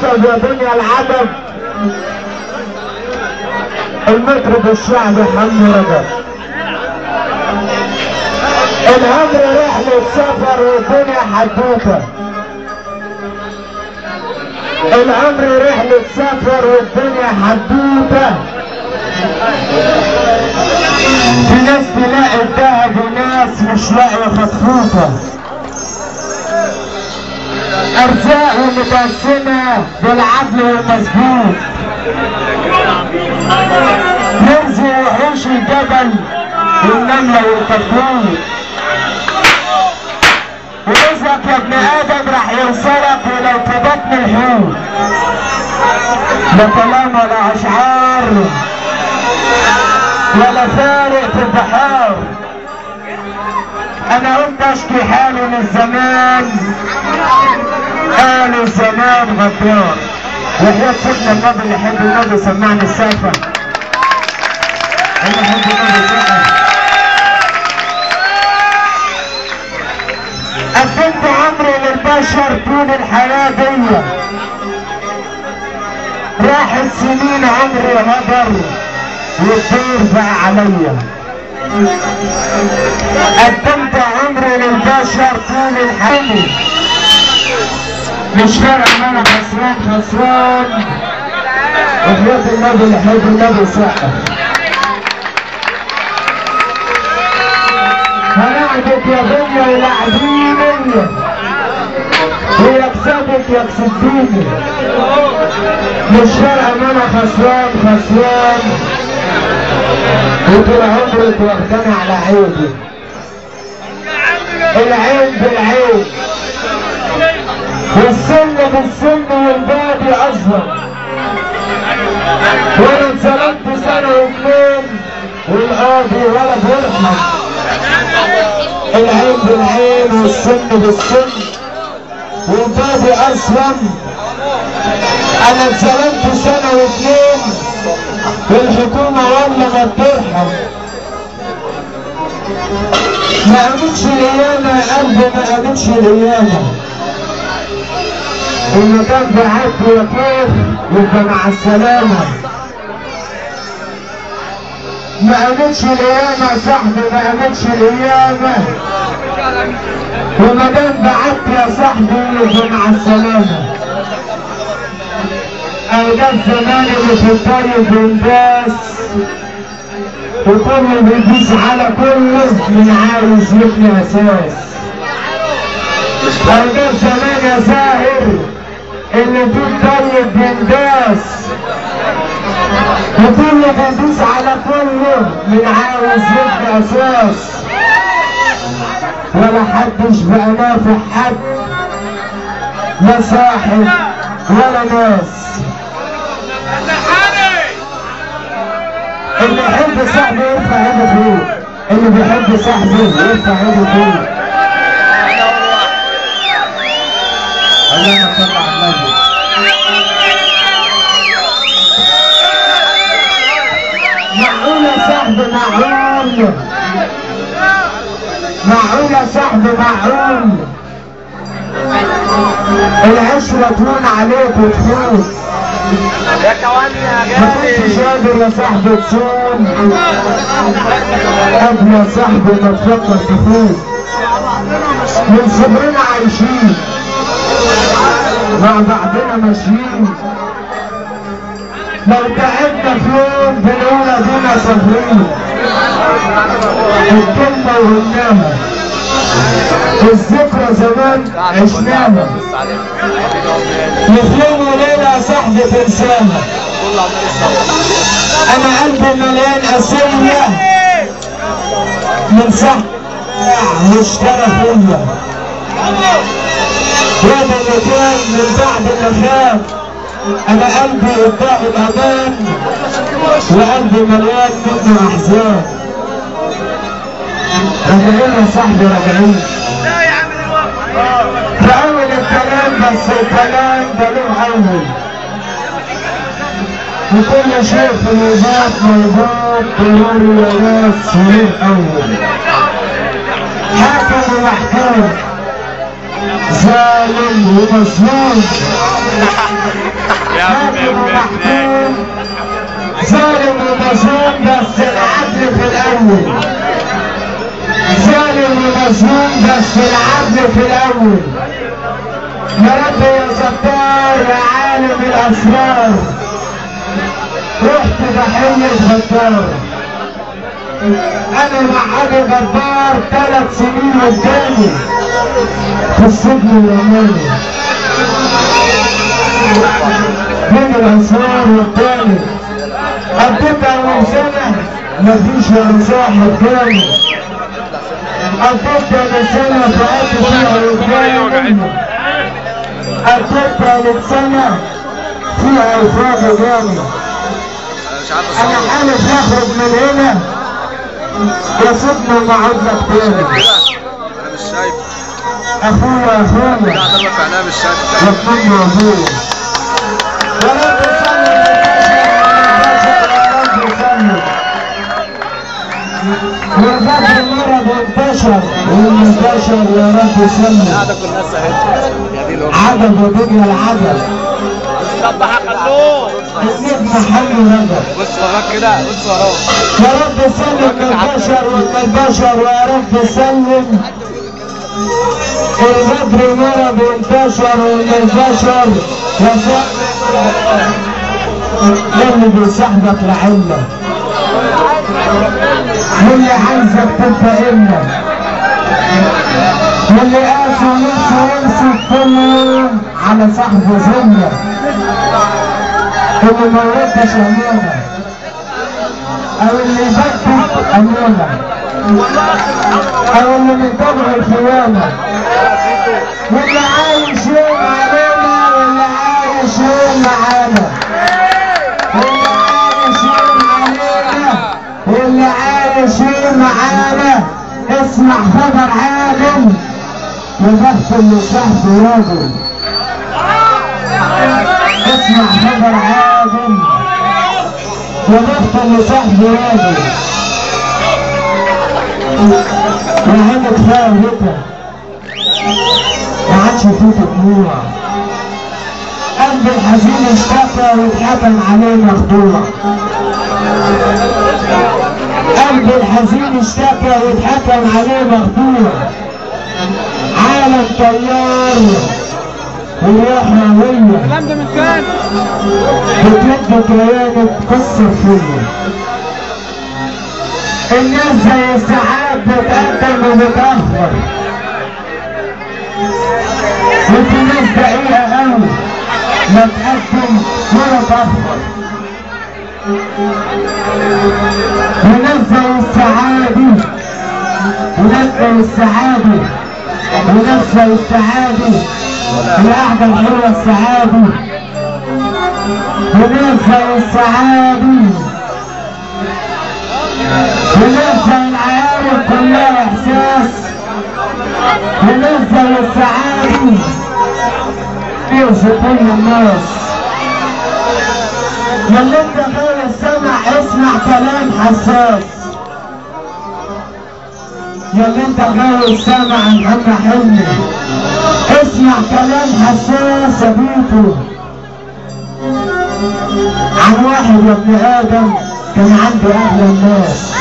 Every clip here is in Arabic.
وصل يا دنيا العدد المطرب الشعبي حمدي رجب. العمر رحلة سفر والدنيا حدوته. العمر رحلة سفر والدنيا حدوته. في ناس تلاقي الذهب وناس مش لاقيه خطفوطه. ارزاق متقسمه بالعدل والمظبوط. نرزق وحوش الجبل والنمله والكتكوت. ورزقك يا ابن ادم راح يوصلك ولو في بطن الحوت. لا كلام ولا اشعار ولا فارق في البحار. انا قلت اشكي حالي من زمان قالوا الزمان غدار. وحياة سيدنا النبي اللي يحب النبي سمعني السقفة. اللي يحب النبي سقف. قدمت عمري للبشر طول الحياة دي. راحت سنين عمري هدر والدور بقى عليا. قدمت عمري للبشر طول الحياة. مش فارق ان انا خسران. وحياة النبي اللي يحب النبي سقف. هنعبد يا دنيا ولاعبيني ويكسبك يكسبيني. مش فارقه ان انا خسران وطول عمرك واخداني على عيبي. العين بالعين والسن بالسن والبادي اصغر. وانا اتظلمت سنه واتنين والقاضي ولا بيرحم. العين بالعين والسن بالسن والبادي اصلا. انا اتظلمت سنه واتنين والحكومه والله ما بترحم. ما قامتش الايامه يا قلبي ما قامتش الايامه. المكان بعت يا كيف يبقى مع السلامه. ما قامتش الايامه يا صاحبي ما قامتش الايامه. وما دام بعت يا صاحبي يبقى مع السلامه. ده الزمان اللي في الطريق بينداس وكله بيدوس على كله من عاوز يبني اساس. ده الزمان يا زاهر اللي في الطريق بينداس وكله بيدوس على كله من عاوز يبني اساس. ولا حدش بقى نافع حد لا صاحب ولا ناس. اللي يحب صاحبه يرفع ايده فوق. اللي بيحب صاحبه يرفع ايده فوق. اللهم صل على النبي. معقول يا صاحبي معقول. معقول يا صاحبي معقول. العشرة تهون عليك وتفوت. يا كواني يا ما كنتش قادر يا صاحبي تصوم قبل يا صاحبي ما تفكر تفوت. من صبرنا عايشين مع بعضنا ماشيين. لو تعبنا في يوم بنقول ادينا صابرين. الكلمة وقلناها الذكرى زمان عشناها. في يوم وليلة يا صاحبي تنساها. انا قلبي مليان اسية من صاحبي واشترى فيا. وده اللي كان من بعد اللي خاف. انا قلبي قدام الامان وقلبي مليان منه احزان. راجعين يا صاحبي راجعين. في اول الكلام بس الكلام ده له اول. وكل شيء في الوجود موجود ضروري يا ناس وليه اول. حاكم ومحكوم ظالم ومظلوم حاكم ومحكوم ظالم ومظلوم بس العدل في الاول ظالم ومظلوم بس العدل في الاول يا رب يا ستار يا عالم الاسرار رحت ضحية غدار انا مع ابو غدار 3 سنين قدامي في السجن اليماني بين الاسرار والتاني قضيت اول سنة مفيش ولا صاحب تاني قضيت اول سنة فقدت فيها وفاة قضيت ثالث سنة فيها وفاة جامد انا حالف اخرج من هنا يا سيدنا ما اقعد لك تاني انا مش شايف اخويا لا انا مش شايف يطلبني ابويا يا رب صلي والبدر مرض وانتشر والمنتشر يا رب صلي عدد ودنيا العدد صبح خلوه النجم حل رجب بص وراك كده بص وراك يا رب سلم البشر والبشر ويا رب سلم البدر مرض وانتشر والبشر اللي بيصاحبك لعلة واللي عايزك تنتقمنا واللي قاسي نفسه يمسك كل يوم على صاحبه زمة اللي ما يردش امانه او اللي يبكت امانه او اللي بيتبع الخيانه واللي عايش يوم علينا واللي عايش يوم معانا واللي عايش يوم علينا واللي عايش يوم معانا اسمع خبر عادل وبخت اللي صاحبه راجل اسمع خبر عادل وبخت اللي صاحبه راجل وعيني كفايه هكا ما عادش فيه دموع قلب الحزين اشتكى واتحكم عليه مخدوع قلب الحزين اشتكى واتحكم عليه مخدوع عالم طيار والروح هوية الكلام ده من كان بتلد كيانة قصة فيا الناس زي الساعات بتقدم وبتأخر وفي ناس دقيقة قوي لا تقدم ولا تأخر وناس زي السعادة وناس زي السعادة وناس زي السعادة القعدة الحلوة السعادة وناس زي السعادة وناس زي العيال كلها احساس وناس زي السعادة يوصفون الناس ياللي انت غير السمع اسمع كلام حساس ياللي انت غير السمع محمد حلمي اسمع كلام حساس يا بيتو عن واحد يا ابن ادم كان عنده اهل الناس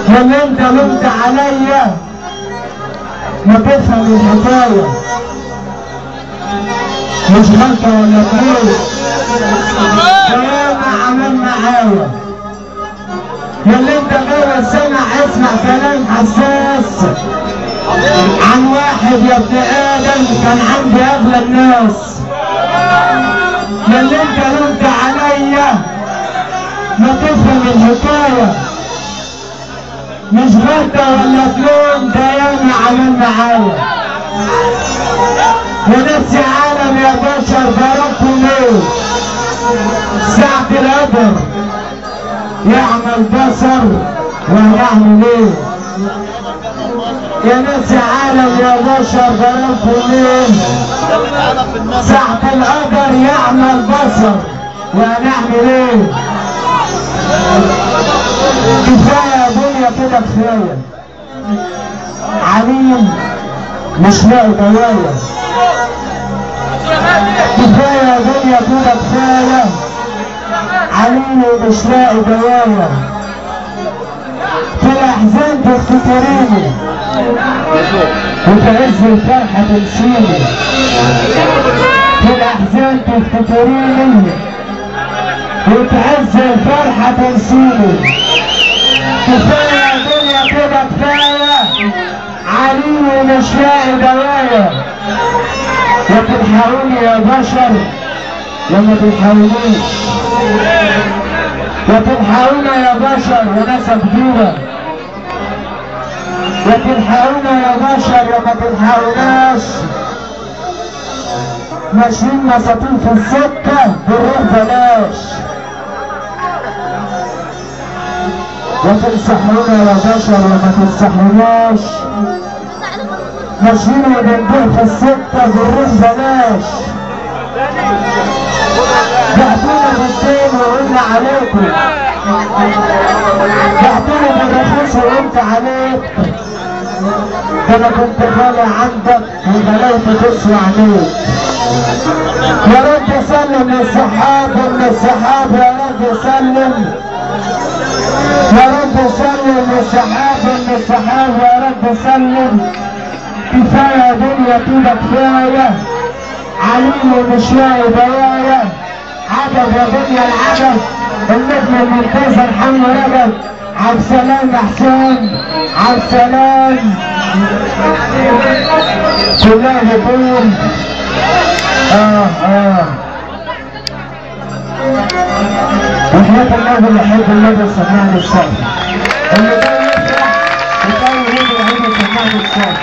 ياللي انت لمت عليا ما تفهم الحكايه مش غلطه ولا فلوس ياما عمل معايا ياللي انت غير السمع اسمع كلام حساس عن واحد يا ابن ادم كان عندي اغلى الناس ياللي انت لمت عليا ما تفهم الحكايه مش غلطه ولا فلوس ده ياما عمل معايا ونفس عالم يا بشر ضربكم ليه ساعة القدر يعمل بصر وهيعمل ايه يا ناس عالم يا بشر ضربكم ليه ساعة القدر يعمل بصر وهنعمل ايه كفاية يا دنيا كده كفاية عليم مش لاقي دوايا. كفاية يا دنيا كده كفاية عليني مش لاقي دوايا. في الأحزان تفتكريني وفي عز الفرحة تنسيني. في الأحزان تفتكريني وفي عز الفرحة تنسيني. كفاية يا دنيا كده كفاية عليني مش لاقي دوايا. يا تلحقوني يا بشر يا ما تلحقونيش. يا تلحقونا يا بشر يا ناس كبيرة. يا تلحقونا يا بشر يا ما تلحقوناش. ماشيين مساطيل في السكة بنروح بلاش. يا تنصحونا يا بشر يا ما تنصحوناش. ماشيين وبندور في السكة بنروح بلاش. بعتونا بالدين وقلنا عليكم. بعتونا بالرخيص وقلت عليك. ده انا كنت غالي عندك وغلاوتي تسوى عليك. يا رب سلم للسحاب ومن السحاب يا رب سلم. يا رب سلم للسحاب ومن السحاب يا رب سلم. كفاية دنيا كده كفاية علينا مش لاقي دوايا. عدد يا دنيا العدد. النجم المنتظر حمد رجب. عبد السلام حسين. عبد السلام كلها بتقول وحياة النبي اللي يحب النبي سمعني الصوت. اللي جاي يفرح يطول يده يعيد سمعني الصوت.